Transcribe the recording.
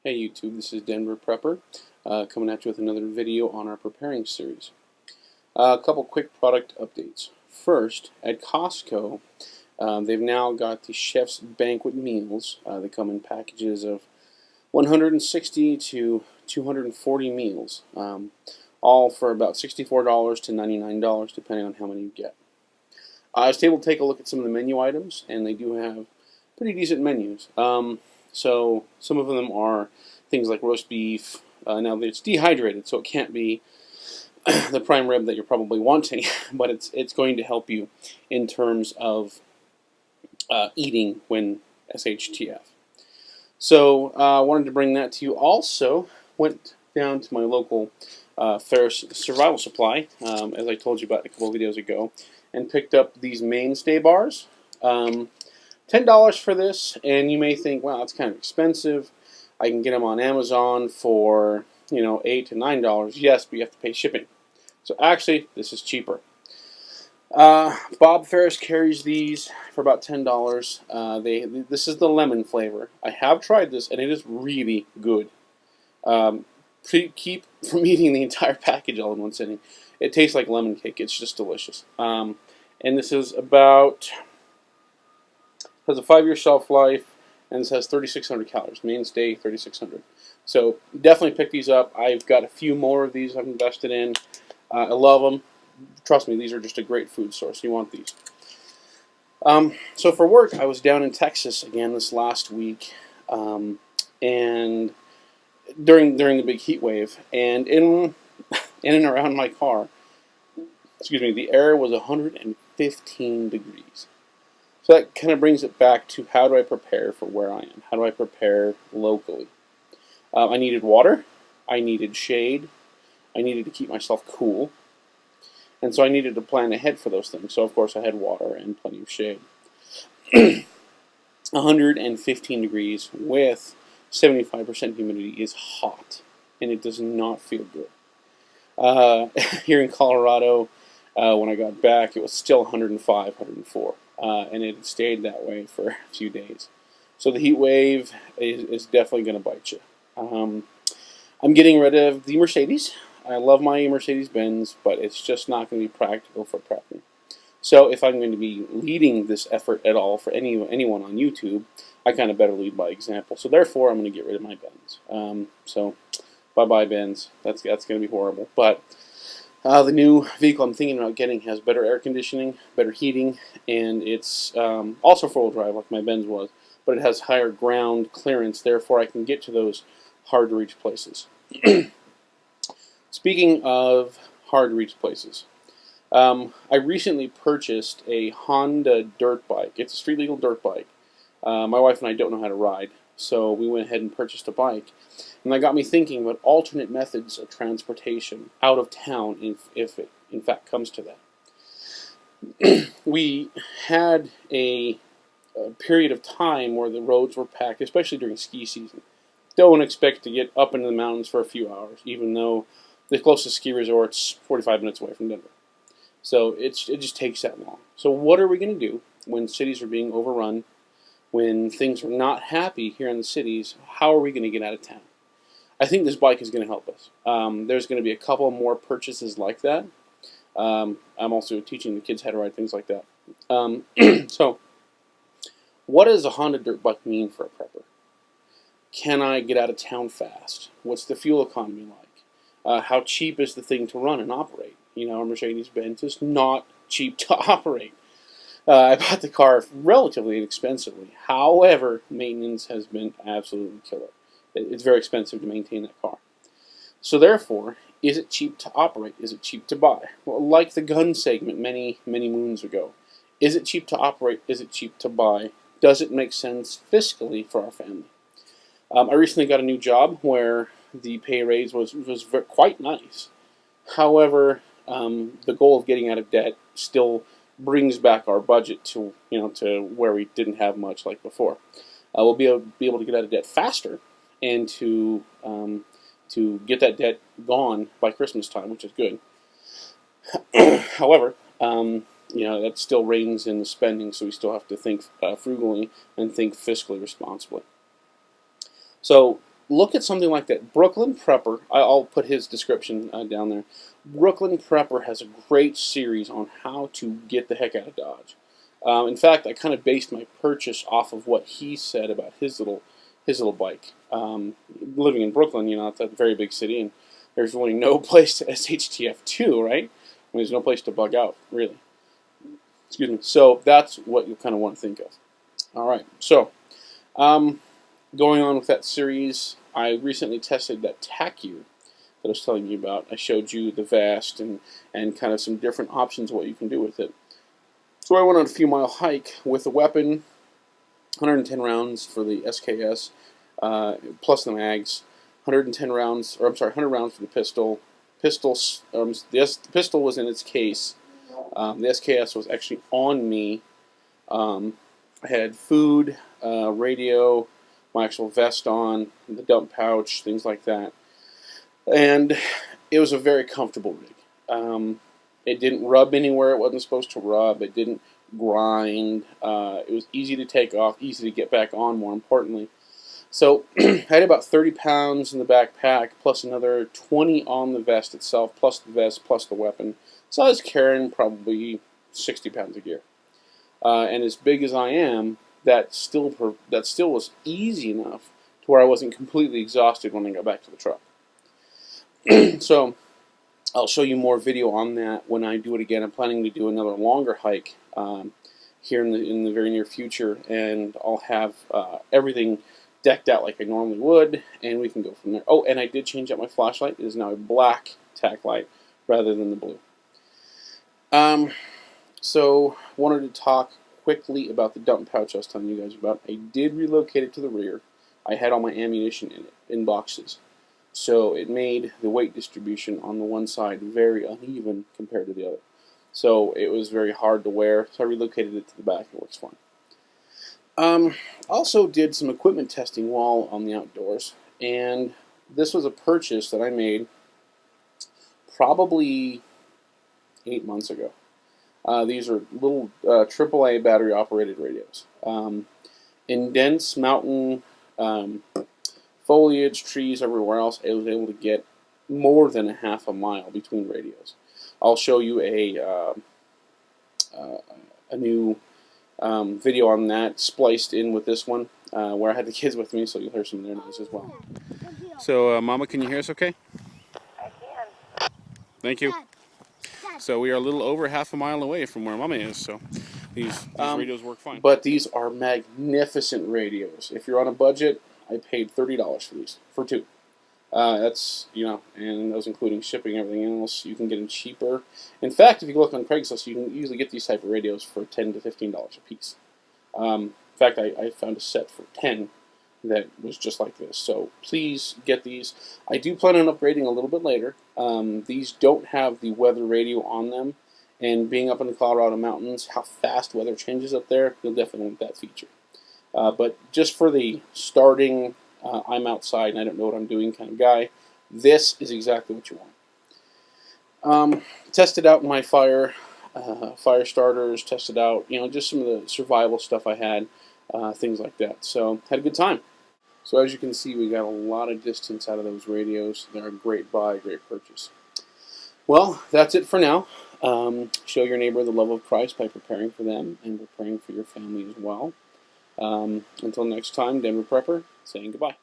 Hey YouTube, this is DenverPrepper coming at you with another video on our preparing series. A couple quick product updates. First, at Costco, they've now got the Chef's Banquet meals. They come in packages of 160 to 240 meals, all for about $64 to $99 depending on how many you get. I was able to take a look at some of the menu items, and they do have pretty decent menus. So some of them are things like roast beef. Now it's dehydrated, so it can't be the prime rib that you're probably wanting, but it's going to help you in terms of eating when SHTF. So I wanted to bring that to you. Also went down to my local Ferris Survival Supply, as I told you about a couple of videos ago, and picked up these mainstay bars. $10 for this, and you may think, wow, that's kind of expensive. I can get them on Amazon for, $8 to $9. Yes, but you have to pay shipping. So actually, this is cheaper. Bob Ferris carries these for about $10. This is the lemon flavor. I have tried this, and it is really good. Keep from eating the entire package all in one sitting. It tastes like lemon cake. It's just delicious. And this is about... has a 5-year shelf life, and this has 3,600 calories. Mainstay 3,600. So definitely pick these up. I've got a few more of these I've invested in. I love them. Trust me, these are just a great food source. You want these. So for work, I was down in Texas again this last week, and during the big heat wave, and in and around my car, the air was 115 degrees. So that kind of brings it back to how do I prepare for where I am? How do I prepare locally? I needed water, I needed shade, I needed to keep myself cool, and so I needed to plan ahead for those things. So of course I had water and plenty of shade. 115 degrees with 75% humidity is hot, and it does not feel good. Here in Colorado, when I got back, it was still 105, 104. And it stayed that way for a few days. So the heat wave is definitely going to bite you. I'm getting rid of the Mercedes. I love my Mercedes-Benz, but it's just not going to be practical for prepping. So if I'm going to be leading this effort at all for anyone on YouTube, I kind of better lead by example. So therefore, I'm going to get rid of my Benz. So bye-bye Benz. That's going to be horrible. But the new vehicle I'm thinking about getting has better air conditioning, better heating, and it's also four-wheel drive like my Benz was, but it has higher ground clearance, therefore I can get to those hard-to-reach places. Speaking of hard-to-reach places, I recently purchased a Honda dirt bike. It's a street-legal dirt bike. My wife and I don't know how to ride, so we went ahead and purchased a bike. And that got me thinking about alternate methods of transportation out of town if it in fact comes to that. We had a period of time where the roads were packed, especially during ski season. Don't expect to get up into the mountains for a few hours, even though the closest ski resort's 45 minutes away from Denver. So it just takes that long. So what are we going to do when cities are being overrun, when things are not happy here in the cities? How are we going to get out of town? I think this bike is going to help us. There's going to be a couple more purchases like that. I'm also teaching the kids how to ride things like that. So, what does a Honda dirt bike mean for a prepper? Can I get out of town fast? What's the fuel economy like? How cheap is the thing to run and operate? A Mercedes-Benz is not cheap to operate. I bought the car relatively inexpensively. However, maintenance has been absolutely killer. It's very expensive to maintain that car. So therefore, is it cheap to operate? Is it cheap to buy? Well, like the gun segment many moons ago, is it cheap to operate? Is it cheap to buy? Does it make sense fiscally for our family? I recently got a new job where the pay raise was quite nice. However, the goal of getting out of debt still brings back our budget to to where we didn't have much like before. We'll be able to get out of debt faster, and to get that debt gone by Christmas time, which is good. However, that still reigns in the spending, so we still have to think frugally and think fiscally responsibly. So look at something like that. Brooklyn Prepper, I'll put his description down there. Brooklyn Prepper has a great series on how to get the heck out of Dodge. In fact, I kind of based my purchase off of what he said about his little bike. Living in Brooklyn, you know, it's a very big city, and there's really no place to SHTF2, right? There's no place to bug out, really. Excuse me. So that's what you kind of want to think of. All right. So going on with that series, I recently tested that tack gear that I was telling you about. I showed you the vest and kind of some different options of what you can do with it. So I went on a few mile hike with a weapon, 110 rounds for the SKS, plus the mags, 110 rounds, or I'm sorry, 100 rounds for the pistol. The pistol was in its case. The SKS was actually on me. I had food, radio, my actual vest on, the dump pouch, things like that. And it was a very comfortable rig. It didn't rub anywhere it wasn't supposed to rub. It didn't grind. It was easy to take off, easy to get back on, more importantly. So I had about 30 pounds in the backpack, plus another 20 on the vest itself, plus the vest, plus the weapon. So I was carrying probably 60 pounds of gear. And as big as I am, that still was easy enough to where I wasn't completely exhausted when I got back to the truck. So I'll show you more video on that when I do it again. I'm planning to do another longer hike here in the very near future, and I'll have everything decked out like I normally would, and we can go from there. Oh, and I did change out my flashlight. It is now a black tack light rather than the blue. So wanted to talk quickly about the dump pouch I was telling you guys about. I did relocate it to the rear. I had all my ammunition in it, in boxes. So it made the weight distribution on the one side very uneven compared to the other. So it was very hard to wear, so I relocated it to the back. It works fine. Also did some equipment testing while on the outdoors, and this was a purchase that I made probably 8 months ago. These are little AAA battery operated radios. In dense mountain foliage, trees, everywhere else, I was able to get more than a half a mile between radios. I'll show you a new video on that spliced in with this one, where I had the kids with me, so you'll hear some of their noise as well. So, Mama, can you hear us okay? I can. Thank you. So we are a little over half a mile away from where Mama is, so these radios work fine. But these are magnificent radios. If you're on a budget, I paid $30 for these, for two. That's, you know, and that was including shipping and everything else. You can get them cheaper. In fact, if you look on Craigslist, you can usually get these type of radios for $10 to $15 a piece. In fact, I found a set for 10 that was just like this. So please get these. I do plan on upgrading a little bit later. These don't have the weather radio on them, and being up in the Colorado mountains, how fast weather changes up there, you'll definitely want that feature. But just for the starting, I'm outside and I don't know what I'm doing kind of guy, this is exactly what you want. Tested out my fire starters, tested out, you know, just some of the survival stuff I had, things like that. So had a good time. So as you can see, we got a lot of distance out of those radios. They're a great buy, great purchase. Well, that's it for now. Show your neighbor the love of Christ by preparing for them, and we're praying for your family as well. Until next time, Denver Prepper, saying goodbye.